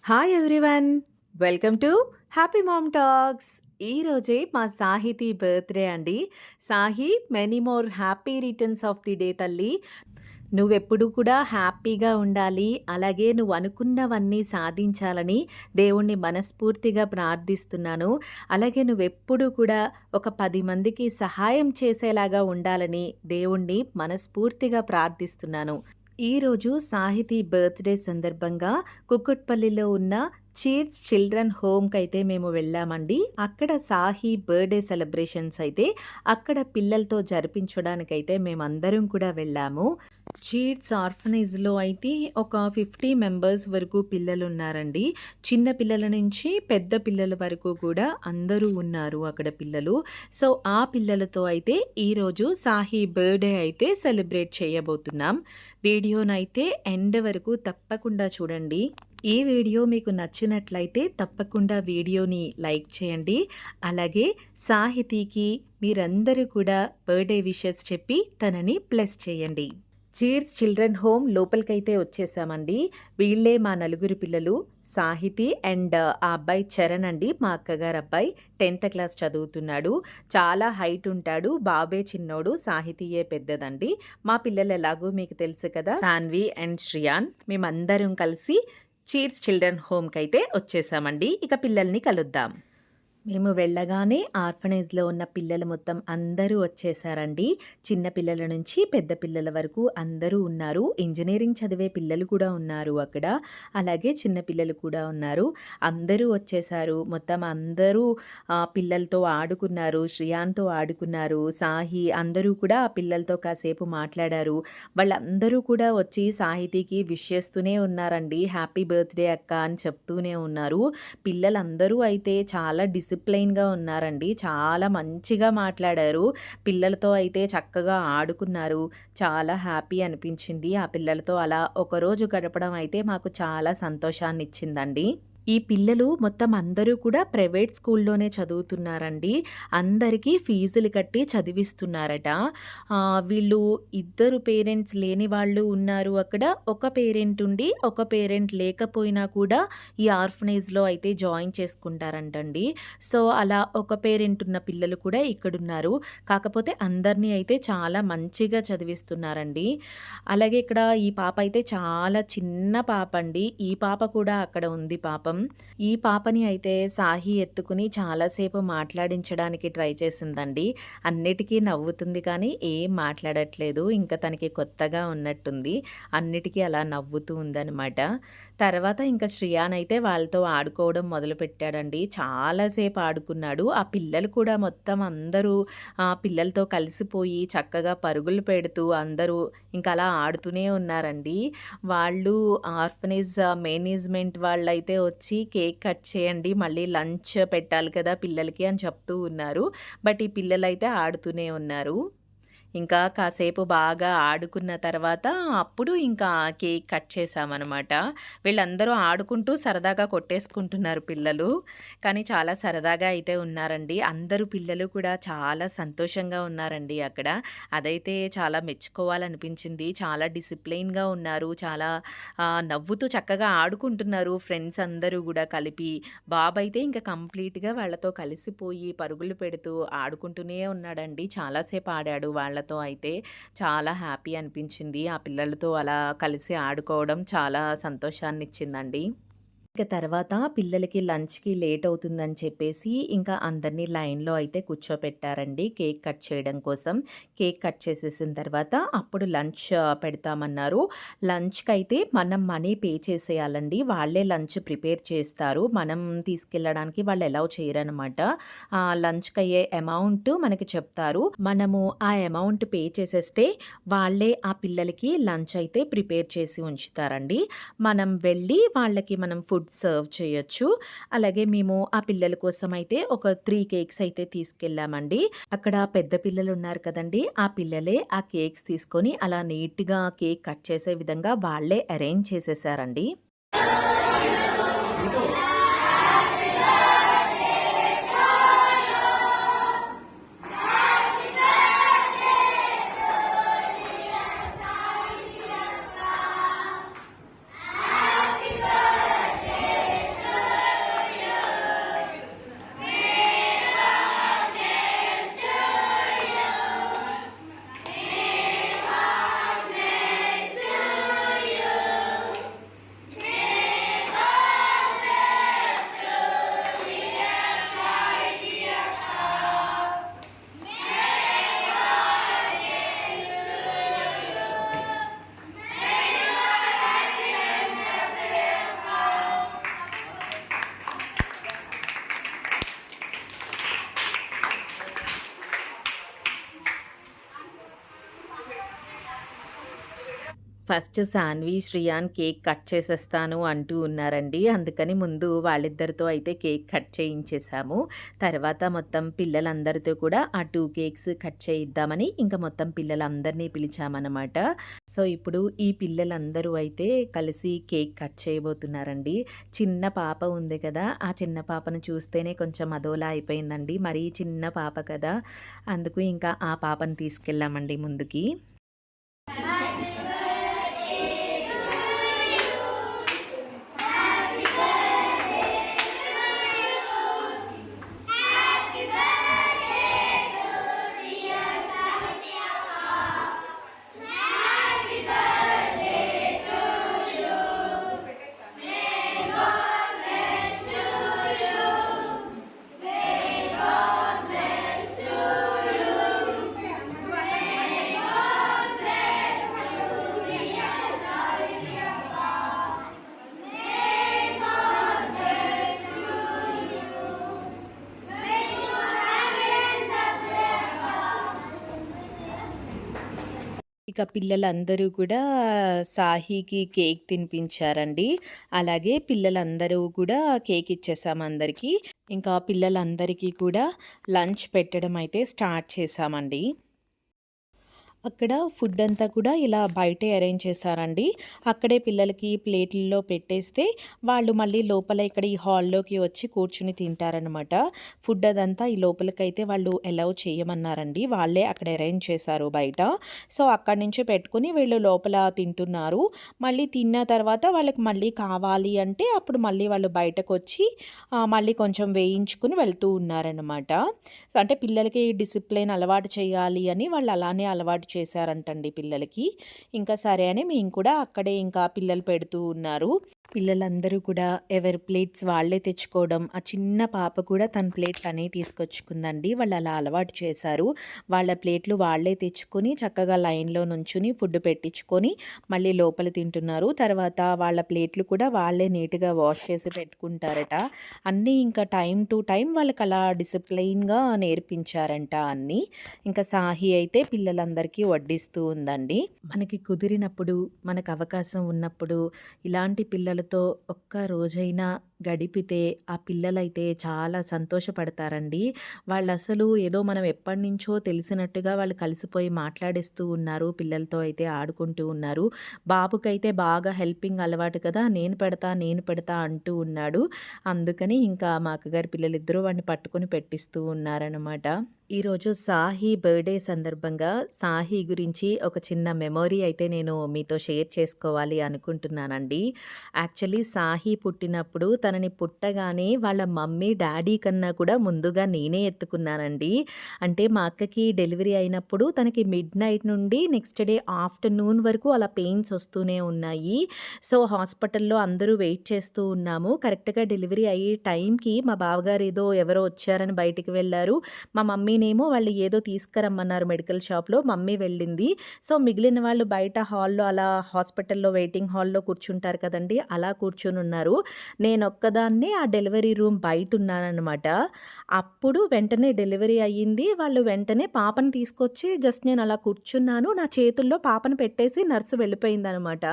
Hi everyone! Welcome to happy mom talks. ఈరోజే మా Sahithi birthday అండి. Sahi many more happy returns of the day తల్లి. నువ్వెప్పుడూ కూడా హ్యాపీగా ఉండాలి. అలాగే నువ్వు అనుకున్నవన్నీ సాధించాలని దేవుణ్ణి మనస్ఫూర్తిగా ప్రార్థిస్తున్నాను. అలాగే నువ్వెప్పుడూ కూడా ఒక 10 మందికి సహాయం చేసేలాగా ఉండాలని దేవుణ్ణి మనస్ఫూర్తిగా ప్రార్థిస్తున్నాను. ఈరోజు సాహితీ బర్త్‌డే సందర్భంగా కుక్కట్పల్లిలో ఉన్న చీర్స్ చిల్డ్రన్ హోమ్‌కైతే మేము వెళ్ళామండి. అక్కడ సాహి బర్త్‌డే సెలబ్రేషన్స్ అయితే అక్కడ పిల్లలతో జరిపించడానికైతే మేమందరం కూడా వెళ్ళాము. చీర్స్ ఆర్ఫనేజ్‌లో అయితే ఒక 50 మెంబర్స్ వరకు పిల్లలున్నారండి. చిన్న పిల్లల నుంచి పెద్ద పిల్లల వరకు కూడా అందరూ ఉన్నారు అక్కడ పిల్లలు. సో, ఆ పిల్లలతో అయితే ఈరోజు సాహి బర్త్‌డే అయితే సెలబ్రేట్ చేయబోతున్నాం. వీడియోనైతే ఎండ్ వరకు తప్పకుండా చూడండి. ఈ వీడియో మీకు నచ్చినట్లయితే తప్పకుండా వీడియోని లైక్ చేయండి. అలాగే సాహితీకి మీరందరూ కూడా బర్త్‌డే విషెస్ చెప్పి తనని బ్లెస్ చేయండి. చీర్స్ చిల్డ్రన్ హోమ్ లోపలికైతే వచ్చేసామండి. వీళ్ళే మా నలుగురు పిల్లలు. సాహితి అండ్ ఆ అబ్బాయి చరణ్ అండి, మా అక్కగారు అబ్బాయి. 10th క్లాస్ చదువుతున్నాడు. చాలా హైట్ ఉంటాడు. బాబే చిన్నోడు, సాహితీయే పెద్దదండి. మా పిల్లలు ఎలాగో మీకు తెలుసు కదా, సాన్వి అండ్ శ్రియాన్. మేమందరం కలిసి చీర్స్ చిల్డ్రన్ హోమ్‌కైతే వచ్చేసామండి. ఇక పిల్లల్ని కలుద్దాం. మేము వెళ్ళగానే ఆర్ఫనేజ్‌లో ఉన్న పిల్లలు మొత్తం అందరూ వచ్చేసారండి. చిన్న పిల్లల నుంచి పెద్ద పిల్లల వరకు అందరూ ఉన్నారు. ఇంజినీరింగ్ చదివే పిల్లలు కూడా ఉన్నారు అక్కడ. అలాగే చిన్న పిల్లలు కూడా ఉన్నారు. అందరూ వచ్చేసారు. మొత్తం అందరూ పిల్లలతో ఆడుకున్నారు. శ్రియాన్‌తో ఆడుకున్నారు. సాహి అందరూ కూడా ఆ పిల్లలతో కాసేపు మాట్లాడారు. వాళ్ళందరూ కూడా వచ్చి సాహితీకి విష్ చేస్తూనే ఉన్నారండి. హ్యాపీ బర్త్‌డే అక్క అని చెప్తూనే ఉన్నారు. పిల్లలందరూ అయితే చాలా డిసిప్లైన్‌గా ఉన్నారండి. చాలా మంచిగా మాట్లాడారు. పిల్లలతో అయితే చక్కగా ఆడుకున్నారు. చాలా హ్యాపీ అనిపించింది. ఆ పిల్లలతో అలా ఒకరోజు గడపడం అయితే మాకు చాలా సంతోషాన్నిచ్చిందండి. ఈ పిల్లలు మొత్తం అందరూ కూడా ప్రైవేట్ స్కూల్లోనే చదువుతున్నారండి. అందరికీ ఫీజులు కట్టి చదివిస్తున్నారట. వీళ్ళు ఇద్దరు పేరెంట్స్ లేని వాళ్ళు ఉన్నారు అక్కడ. ఒక పేరెంట్ ఉండి ఒక పేరెంట్ లేకపోయినా కూడా ఈ ఆర్ఫనేజ్‌లో అయితే జాయిన్ చేసుకుంటారంటండి. సో, అలా ఒక పేరెంట్ ఉన్న పిల్లలు కూడా ఇక్కడున్నారు. కాకపోతే అందరినీ అయితే చాలా మంచిగా చదివిస్తున్నారండి. అలాగే ఇక్కడ ఈ పాప అయితే చాలా చిన్న పాప అండి. ఈ పాప కూడా అక్కడ ఉంది పాపం. ఈ పాపని అయితే సాహి ఎత్తుకుని చాలాసేపు మాట్లాడించడానికి ట్రై చేసిందండి. అన్నిటికీ నవ్వుతుంది కానీ ఏం మాట్లాడట్లేదు. ఇంకా తనకి కొత్తగా ఉన్నట్టుంది. అన్నిటికీ అలా నవ్వుతూ ఉందనమాట. తర్వాత ఇంకా శ్రియాన్ అయితే వాళ్ళతో ఆడుకోవడం మొదలుపెట్టాడండి. చాలాసేపు ఆడుకున్నాడు. ఆ పిల్లలు కూడా మొత్తం అందరూ పిల్లలతో కలిసిపోయి చక్కగా పరుగులు పెడుతూ అందరూ ఇంకా అలా ఆడుతూనే ఉన్నారండి. వాళ్ళు ఆర్ఫనేజ్ మేనేజ్మెంట్ వాళ్ళైతే వచ్చి కేక్ కట్ చేయండి, మళ్ళీ లంచ్ పెట్టాలి కదా పిల్లలకి అని చెప్తూ ఉన్నారు. బట్ ఈ పిల్లలైతే ఆడుతూనే ఉన్నారు. ఇంకా కాసేపు బాగా ఆడుకున్న తర్వాత అప్పుడు ఇంకా కేక్ కట్ చేశామనమాట. వీళ్ళందరూ ఆడుకుంటూ సరదాగా కొట్టేసుకుంటున్నారు పిల్లలు. కానీ చాలా సరదాగా అయితే ఉన్నారండి. అందరూ పిల్లలు కూడా చాలా సంతోషంగా ఉన్నారండి అక్కడ. అదైతే చాలా మెచ్చుకోవాలనిపించింది. చాలా డిసిప్లైన్‌గా ఉన్నారు. చాలా నవ్వుతూ చక్కగా ఆడుకుంటున్నారు ఫ్రెండ్స్ అందరూ గూడా కలిపి. బాబైతే ఇంకా కంప్లీట్‌గా వాళ్ళతో కలిసిపోయి పరుగులు పెడుతూ ఆడుకుంటూనే ఉన్నాడండి. చాలా సేపు ఆడాడు వాళ్ళతో అయితే. చాలా హ్యాపీ అనిపించింది. ఆ పిల్లలతో అలా కలిసి ఆడుకోవడం చాలా సంతోషాన్నిచ్చిందండి. ఇక తర్వాత పిల్లలకి లంచ్‌కి లేట్ అవుతుందని చెప్పేసి ఇంకా అందరినీ లైన్‌లో అయితే కూర్చోపెట్టారండి కేక్ కట్ చేయడం కోసం. కేక్ కట్ చేసేసిన తర్వాత అప్పుడు లంచ్ పెడతామన్నారు. లంచ్‌కైతే మనం మనీ పే చేసేయాలండి. వాళ్ళే లంచ్ ప్రిపేర్ చేస్తారు. మనం తీసుకెళ్ళడానికి వాళ్ళు అలౌ చేయరనమాట. లంచ్‌కయ్యే అమౌంట్ మనకి చెప్తారు. మనము ఆ అమౌంట్ పే చేసేస్తే వాళ్ళే ఆ పిల్లలకి లంచ్ అయితే ప్రిపేర్ చేసి ఉంచుతారండి. మనం వెళ్ళి వాళ్ళకి మనం ఫుడ్ సర్వ్ చేయొచ్చు. అలాగే మేము ఆ పిల్లల కోసం అయితే ఒక 3 కేక్స్ అయితే తీసుకెళ్ళామండి. అక్కడ పెద్ద పిల్లలు ఉన్నారు కదండీ! ఆ పిల్లలే ఆ కేక్స్ తీసుకొని అలా నీట్‌గా కేక్ కట్ చేసే విధంగా వాళ్ళే అరేంజ్ చేసేసారండి. First Saanvi, Shriyan cake cut చేసేస్తాను అంటూ ఉన్నారండి. అందుకని ముందు వాళ్ళిద్దరితో అయితే కేక్ కట్ చేయించేసాము. తర్వాత మొత్తం పిల్లలందరితో కూడా ఆ 2 కేక్స్ కట్ చేయిద్దామని ఇంకా మొత్తం పిల్లలందరినీ పిలిచామనమాట. సో, ఇప్పుడు ఈ పిల్లలందరూ అయితే కలిసి కేక్ కట్ చేయబోతున్నారండి. చిన్న పాప ఉంది కదా! ఆ చిన్న పాపను చూస్తేనే కొంచెం అదోలా అయిపోయిందండి. మరీ చిన్న పాప కదా! అందుకు ఇంకా ఆ పాపను తీసుకెళ్ళామండి ముందుకి. ఇక పిల్లలందరూ కూడా సాహికి కేక్ తినిపించారండి. అలాగే పిల్లలందరూ కూడా కేక్ ఇచ్చేసాము అందరికీ. ఇంకా పిల్లలందరికీ కూడా లంచ్ పెట్టడం అయితే స్టార్ట్ చేశామండి. అక్కడ ఫుడ్ అంతా కూడా ఇలా బయటే అరేంజ్ చేశారండి. అక్కడే పిల్లలకి ప్లేట్‌ల్లో పెట్టేస్తే వాళ్ళు మళ్ళీ లోపల ఇక్కడ ఈ హాల్‌లోకి వచ్చి కూర్చొని తింటారనమాట. ఫుడ్ అదంతా ఈ లోపలికైతే వాళ్ళు అలౌ చేయమన్నారండి. వాళ్ళే అక్కడ అరేంజ్ చేశారు బయట. సో, అక్కడి నుంచి పెట్టుకొని వీళ్ళు లోపల తింటున్నారు. మళ్ళీ తిన్న తర్వాత వాళ్ళకి మళ్ళీ కావాలి అంటే అప్పుడు మళ్ళీ వాళ్ళు బయటకొచ్చి మళ్ళీ కొంచెం వేయించుకొని వెళ్తూ ఉన్నారనమాట. సో, అంటే పిల్లలకి డిసిప్లిన్ అలవాటు చేయాలి అని వాళ్ళు అలానే అలవాటు చేశారంటండి పిల్లలకి. ఇంకా సరే అని మేము కూడా అక్కడే ఇంకా పిల్లలు పెడుతూ ఉన్నారు. పిల్లలందరూ కూడా ఎవరి ప్లేట్స్ వాళ్ళే తెచ్చుకోవడం. ఆ చిన్న పాప కూడా తన ప్లేట్ తనే తీసుకొచ్చుకుందండి. వాళ్ళు అలా అలవాటు చేశారు. వాళ్ళ ప్లేట్లు వాళ్ళే తెచ్చుకొని చక్కగా లైన్‌లో నుంచుని ఫుడ్ పెట్టించుకొని మళ్ళీ లోపల తింటున్నారు. తర్వాత వాళ్ళ ప్లేట్లు కూడా వాళ్ళే నీట్‌గా వాష్ చేసి పెట్టుకుంటారట. అన్నీ ఇంకా టైమ్ టు టైమ్ వాళ్ళకలా డిసిప్లైన్‌గా నేర్పించారంట అన్నీ. ఇంకా సాహి అయితే పిల్లలందరికీ వడ్డిస్తూ ఉందండి. మనకి కుదిరినప్పుడు, మనకు అవకాశం ఉన్నప్పుడు ఇలాంటి పిల్లలతో ఒక్క రోజైనా గడిపితే ఆ పిల్లలైతే చాలా సంతోషపడతారండి. వాళ్ళసలు ఏదో మనం ఎప్పటినుంచో తెలిసినట్టుగా వాళ్ళు కలిసిపోయి మాట్లాడేస్తూ ఉన్నారు. పిల్లలతో అయితే ఆడుకుంటూ ఉన్నారు. బాబుకైతే బాగా హెల్పింగ్ అలవాటు కదా! నేను పెడతా అంటూ ఉన్నాడు. అందుకని ఇంకా మా అక్కగారి పిల్లలిద్దరూ వాడిని పట్టుకొని పెట్టిస్తూ ఉన్నారనమాట. ఈరోజు సాహి బర్త్‌డే సందర్భంగా సాహి గురించి ఒక చిన్న మెమొరీ అయితే నేను మీతో షేర్ చేసుకోవాలి అనుకుంటున్నానండి. యాక్చువల్లీ సాహి పుట్టినప్పుడు తనని పుట్టగానే వాళ్ళ మమ్మీ, డ్యాడీ కన్నా కూడా ముందుగా నేనే ఎత్తుకున్నానండి. అంటే మా అక్కకి డెలివరీ అయినప్పుడు తనకి మిడ్‌నైట్ నుండి నెక్స్ట్ డే ఆఫ్టర్‌నూన్ వరకు అలా పెయిన్స్ వస్తూనే ఉన్నాయి. సో, హాస్పిటల్‌లో అందరూ వెయిట్ చేస్తూ ఉన్నాము. కరెక్ట్‌గా డెలివరీ అయ్యే టైంకి మా బావగారు ఎవరో వచ్చారని బయటికి వెళ్లారు. మా మమ్మీనేమో వాళ్ళు ఏదో తీసుకురమ్మన్నారు మెడికల్ షాప్‌లో. మమ్మీ వెళ్ళింది. సో, మిగిలిన వాళ్ళు బయట హాల్‌లో అలా హాస్పిటల్‌లో వెయిటింగ్ హాల్‌లో కూర్చుంటారు కదండీ! అలా కూర్చొనున్నారు. నేనొక్కదాన్నే ఆ డెలివరీ రూమ్ బయటున్నాననమాట. అప్పుడు వెంటనే డెలివరీ అయ్యింది. వాళ్ళు వెంటనే పాపని తీసుకొచ్చి జస్ట్ నేను అలా కూర్చున్నాను. నా చేతుల్లో పాపను పెట్టేసి నర్స్ వెళ్ళిపోయిందనమాట.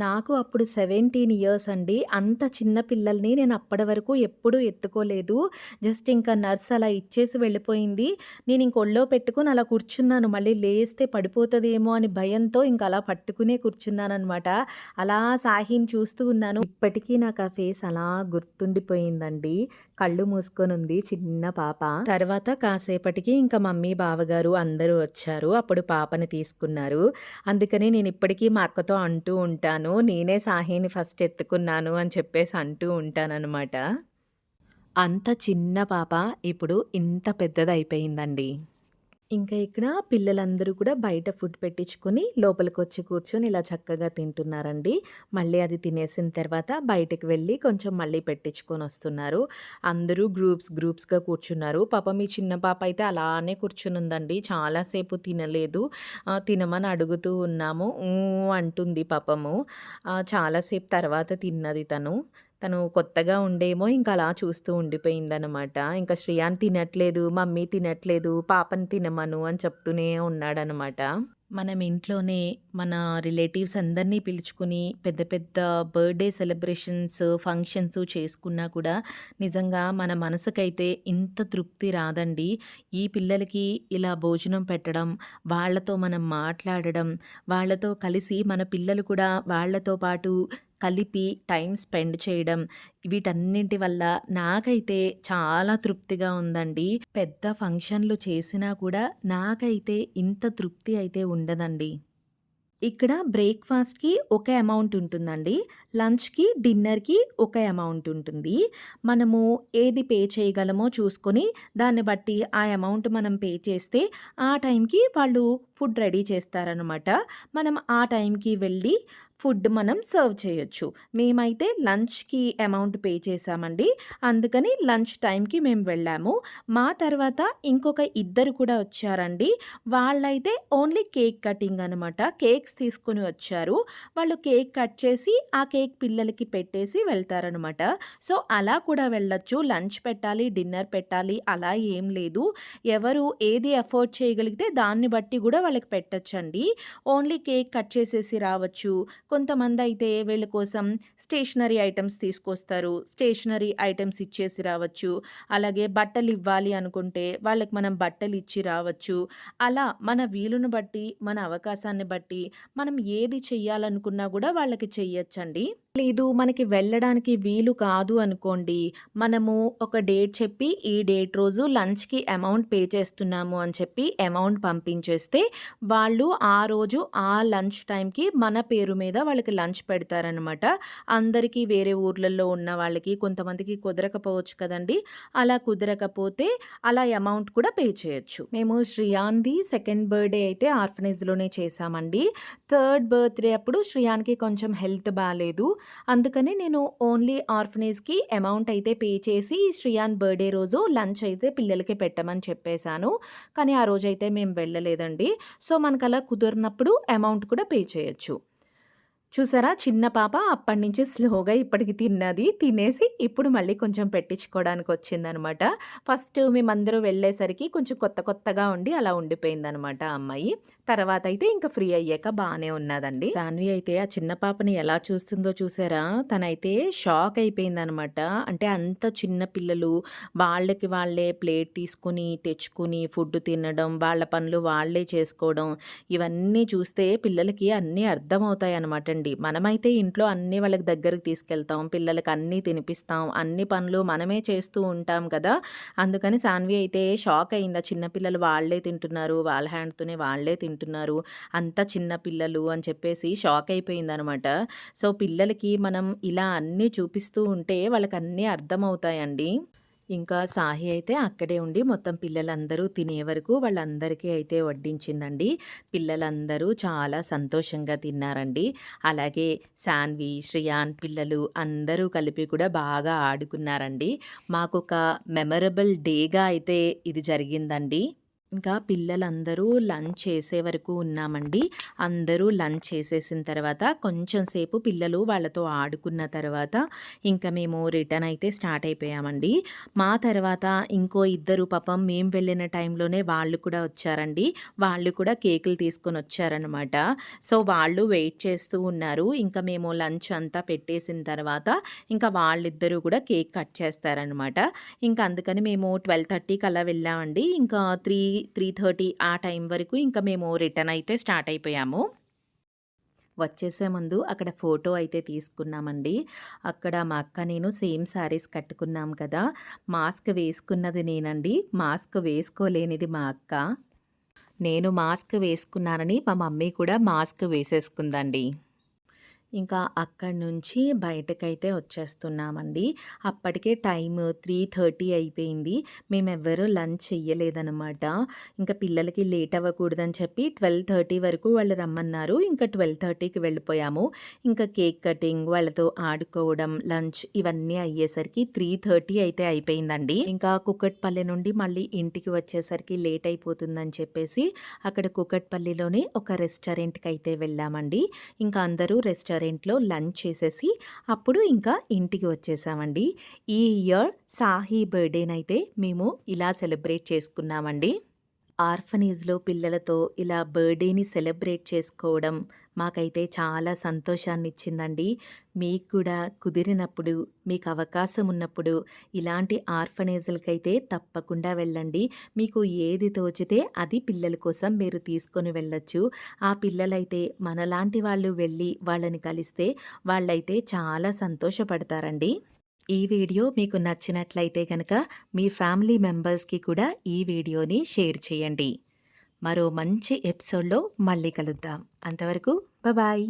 నాకు అప్పుడు 17 ఇయర్స్ అండి. అంత చిన్న పిల్లల్ని నేను అప్పటి వరకు ఎప్పుడూ ఎత్తుకోలేదు. జస్ట్ ఇంకా నర్స్ అలా ఇచ్చేసి వెళ్ళిపోయింది. నేను ఇంక ఒళ్ళో పెట్టుకొని అలా కూర్చున్నాను. మళ్ళీ లేస్తే పడిపోతదేమో అని భయంతో ఇంక అలా పట్టుకునే కూర్చున్నాననమాట. అలా సాహిని చూస్తూ ఉన్నాను. ఇప్పటికీ నాకు ఆ ఫేస్ అలా గుర్తుండిపోయిందండి. కళ్ళు మూసుకొనుంది చిన్న పాప. తర్వాత కాసేపటికి ఇంకా మమ్మీ, బావగారు అందరూ వచ్చారు. అప్పుడు పాపని తీసుకున్నారు. అందుకని నేను ఇప్పటికీ మా అక్కతో అంటూ ఉంటాను. నేనే సాహిని ఫస్ట్ ఎత్తుకున్నాను అని చెప్పేసి అంటూ ఉంటాననమాట. అంత చిన్న పాప ఇప్పుడు ఇంత పెద్దదయిపోయిందండి. ఇంకా ఇక్కడ పిల్లలందరూ కూడా బయట ఫుడ్ పెట్టించుకొని లోపలికొచ్చి కూర్చొని ఇలా చక్కగా తింటున్నారండి. మళ్ళీ అది తినేసిన తర్వాత బయటకి వెళ్ళి కొంచెం మళ్ళీ పెట్టించుకొనొస్తున్నారు. అందరూ గ్రూప్స్‌గా కూర్చున్నారు. పాపం ఈ చిన్న పాప అయితే అలానే కూర్చునుందండి. చాలా సేపు తినలేదు. తినమని అడుగుతూ ఉన్నాము. అంటుంది పాపము. చాలా సేపు తర్వాత తిన్నది తను. తను కొత్తగా ఉండేమో ఇంక అలా చూస్తూ ఉండిపోయిందనమాట. ఇంకా శ్రేయాన్ తినట్లేదు, మమ్మీ తినట్లేదు, పాపని తినమను అని చెప్తూనే ఉన్నాడనమాట. మనం ఇంట్లోనే మన రిలేటివ్స్ అందరినీ పిలుచుకొని పెద్ద పెద్ద బర్త్‌డే సెలబ్రేషన్స్, ఫంక్షన్స్ చేసుకున్నా కూడా నిజంగా మన మనసుకైతే ఇంత తృప్తి రాదండి. ఈ పిల్లలకి ఇలా భోజనం పెట్టడం, వాళ్ళతో మనం మాట్లాడడం, వాళ్ళతో కలిసి మన పిల్లలు కూడా వాళ్ళతో పాటు కలిపి టైమ్ స్పెండ్ చేయడం, వీటన్నింటి వల్ల నాకైతే చాలా తృప్తిగా ఉందండి. పెద్ద ఫంక్షన్‌లు చేసినా కూడా నాకైతే ఇంత తృప్తి అయితే ఉండదండి. ఇక్కడ బ్రేక్‌ఫాస్ట్‌కి ఒక అమౌంట్ ఉంటుందండి. లంచ్‌కి, డిన్నర్‌కి ఒక అమౌంట్ ఉంటుంది. మనము ఏది పే చేయగలమో చూసుకొని, దాన్ని బట్టి ఆ అమౌంట్ మనం పే చేస్తే, ఆ టైంకి వాళ్ళు ఫుడ్ రెడీ చేస్తారనమాట. మనం ఆ టైంకి వెళ్ళి ఫుడ్ మనం సర్వ్ చేయొచ్చు. మేమైతే లంచ్‌కి అమౌంట్ పే చేశామండి. అందుకని లంచ్ టైంకి మేము వెళ్ళాము. మా తర్వాత ఇంకొక ఇద్దరు కూడా వచ్చారండి. వాళ్ళైతే ఓన్లీ కేక్ కటింగ్ అనమాట. కేక్స్ తీసుకొని వచ్చారు. వాళ్ళు కేక్ కట్ చేసి, ఆ కేక్ పిల్లలకి పెట్టేసి వెళ్తారనమాట. సో, అలా కూడా వెళ్ళొచ్చు. లంచ్ పెట్టాలి, డిన్నర్ పెట్టాలి అలా ఏం లేదు. ఎవరు ఏది అఫోర్డ్ చేయగలిగితే దాన్ని బట్టి గూడా వాళ్ళకి పెట్టొచ్చండి. ఓన్లీ కేక్ కట్ చేసేసి రావచ్చు. కొంతమందయితే వీళ్ళ కోసం స్టేషనరీ ఐటెమ్స్ తీసుకొస్తారు. స్టేషనరీ ఐటెమ్స్ ఇచ్చేసి రావచ్చు. అలాగే బట్టలివ్వాలి అనుకుంటే వాళ్ళకి మనం బట్టలిచ్చి రావచ్చు. అలా మన వీలుని బట్టి, మన అవకాశాన్ని బట్టి మనం ఏది చెయ్యాలనుకున్నా గూడా వాళ్ళకి చెయ్యొచ్చండి. లేదు మనకి వెళ్ళడానికి వీలు కాదు అనుకోండి, మనము ఒక డేట్ చెప్పి, ఈ డేట్ రోజు లంచ్‌కి అమౌంట్ పే చేస్తున్నాము అని చెప్పి అమౌంట్ పంపించేస్తే, వాళ్ళు ఆ రోజు ఆ లంచ్ టైంకి మన పేరు మీద వాళ్ళకి లంచ్ పెడతారనమాట. అందరికీ వేరే ఊర్లలో ఉన్న వాళ్ళకి కొంతమందికి కుదరకపోవచ్చు కదండీ! అలా కుదరకపోతే అలా అమౌంట్ కూడా పే చేయొచ్చు. మేము శ్రియాన్‌ది సెకండ్ బర్త్‌డే అయితే ఆర్ఫనేజ్‌లోనే చేశామండి. థర్డ్ బర్త్‌డే అప్పుడు శ్రియాన్‌కి కొంచెం హెల్త్ బాలేదు. అందుకని నేను ఓన్లీ ఆర్ఫనేజ్‌కి అమౌంట్ అయితే పే చేసి శ్రియాన్ బర్త్‌డే రోజు లంచ్ అయితే పిల్లలకి పెట్టమని చెప్పేసాను. కానీ ఆ రోజైతే మేము వెళ్ళలేదండి. సో, మనకలా కుదిరినప్పుడు అమౌంట్ కూడా పే చేయొచ్చు. చూసారా? చిన్న పాప అప్పటినుంచి స్లోగా ఇప్పటికి తిన్నది. తినేసి ఇప్పుడు మళ్ళీ కొంచెం పెట్టించుకోవడానికొచ్చిందనమాట. ఫస్ట్ మేమందరూ వెళ్ళేసరికి కొంచెం కొత్త కొత్తగా ఉండి అలా ఉండిపోయిందనమాట ఆ అమ్మాయి. తర్వాతయితే ఇంక ఫ్రీ అయ్యాక బానే ఉన్నాదండి. సాన్వి అయితే ఆ చిన్న పాపని ఎలా చూస్తుందో చూసారా? తనైతే షాక్ అయిపోయిందనమాట. అంటే అంత చిన్న పిల్లలు వాళ్ళకి వాళ్ళే ప్లేట్ తీసుకొని, తెచ్చుకొని ఫుడ్ తినడం, వాళ్ళ పనులు వాళ్ళే చేసుకోవడం, ఇవన్నీ చూస్తే పిల్లలకి అన్నీ అర్థమవుతాయనమాటండి. మనమైతే ఇంట్లో అన్నీ వాళ్ళకి దగ్గరికి తీసుకెళ్తాం. పిల్లలకి అన్నీ తినిపిస్తాం. అన్ని పనులు మనమే చేస్తూ ఉంటాం కదా! అందుకని సాన్వి అయితే షాక్ అయింది. ఆ చిన్న పిల్లలు వాళ్ళే తింటున్నారు. వాళ్ళ హ్యాండ్‌తోనే వాళ్ళే తింటున్నారు. అంత చిన్న పిల్లలు అని చెప్పేసి షాక్ అయిపోయిందనమాట. సో, పిల్లలకి మనం ఇలా అన్నీ చూపిస్తూ ఉంటే వాళ్ళకన్నీ అర్థమవుతాయండి. ఇంకా సాహి అయితే అక్కడే ఉండి మొత్తం పిల్లలందరూ తినే వరకు వాళ్ళందరికీ అయితే వడ్డించిందండి. పిల్లలందరూ చాలా సంతోషంగా తిన్నారండి. అలాగే సాన్వి, శ్రియాన్ పిల్లలు అందరూ కలిపి కూడా బాగా ఆడుకున్నారండి. మాకొక మెమరబుల్ డేగా అయితే ఇది జరిగిందండి. ఇంకా పిల్లలందరూ లంచ్ చేసే వరకు ఉన్నామండి. అందరూ లంచ్ చేసేసిన తర్వాత కొంచెం సేపు పిల్లలు వాళ్ళతో ఆడుకున్న తర్వాత ఇంకా మేము రిటర్న్ అయితే స్టార్ట్ అయిపోయామండి. మా తర్వాత ఇంకో ఇద్దరు పాపం మేము వెళ్ళిన టైంలోనే వాళ్ళు కూడా వచ్చారండి. వాళ్ళు కూడా కేకులు తీసుకొనొచ్చారనమాట. సో, వాళ్ళు వెయిట్ చేస్తూ ఉన్నారు. ఇంకా మేము లంచ్ అంతా పెట్టేసిన తర్వాత ఇంకా వాళ్ళిద్దరూ కూడా కేక్ కట్ చేస్తారనమాట. ఇంకా అందుకని మేము 12:30కి అలా వెళ్ళామండి. ఇంకా 3:30 ఆ టైం వరకు ఇంకా మేము రిటర్న్ అయితే స్టార్ట్ అయిపోయాము. వచ్చేసే ముందు అక్కడ ఫోటో అయితే తీసుకున్నామండి. అక్కడ మా అక్క నేను సేమ్ శారీస్ కట్టుకున్నాం కదా! మాస్క్ వేసుకున్నది నేనండి. మాస్క్ వేసుకోలేనిది మా అక్క. నేను మాస్క్ వేసుకున్నానని మా మమ్మీ కూడా మాస్క్ వేసేసుకుందండి. ఇంకా అక్కడి నుంచి బయటకైతే వచ్చేస్తున్నామండి. అప్పటికే టైము 3:30 అయిపోయింది. మేమెవ్వరూ లంచ్ చెయ్యలేదనమాట. ఇంకా పిల్లలకి లేట్ అవ్వకూడదని చెప్పి 12:30 వరకు వాళ్ళు రమ్మన్నారు. ఇంకా 12:30కి వెళ్ళిపోయాము. ఇంకా కేక్ కటింగ్, వాళ్ళతో ఆడుకోవడం, లంచ్ ఇవన్నీ అయ్యేసరికి 3:30 అయితే అయిపోయిందండి. ఇంకా కుకట్పల్లి నుండి మళ్ళీ ఇంటికి వచ్చేసరికి లేట్ అయిపోతుందని చెప్పేసి అక్కడ కుకట్పల్లిలోనే ఒక రెస్టారెంట్‌కైతే వెళ్ళామండి. ఇంకా అందరూ రెస్టారెంట్‌లో లంచ్ చేసేసి అప్పుడు ఇంకా ఇంటికి వచ్చేసామండి. ఈ ఇయర్ సాహి బర్త్‌డేనైతే మేము ఇలా సెలబ్రేట్ చేసుకున్నామండి. ఆర్ఫనేజ్‌లో పిల్లలతో ఇలా బర్త్‌డేని సెలబ్రేట్ చేసుకోవడం మాకైతే చాలా సంతోషాన్నిచ్చిందండి. మీకు కూడా కుదిరినప్పుడు, మీకు అవకాశం ఉన్నప్పుడు ఇలాంటి ఆర్ఫనేజ్‌లకైతే తప్పకుండా వెళ్ళండి. మీకు ఏది తోచితే అది పిల్లల కోసం మీరు తీసుకొని వెళ్ళొచ్చు. ఆ పిల్లలైతే మనలాంటి వాళ్ళు వెళ్ళి వాళ్ళని కలిస్తే వాళ్ళైతే చాలా సంతోషపడతారండి. ఈ వీడియో మీకు నచ్చినట్లయితే గనక మీ ఫ్యామిలీ మెంబర్స్‌కి కూడా ఈ వీడియోని షేర్ చేయండి. మరో మంచి ఎపిసోడ్‌లో మళ్ళీ కలుద్దాం. అంతవరకు బాయ్.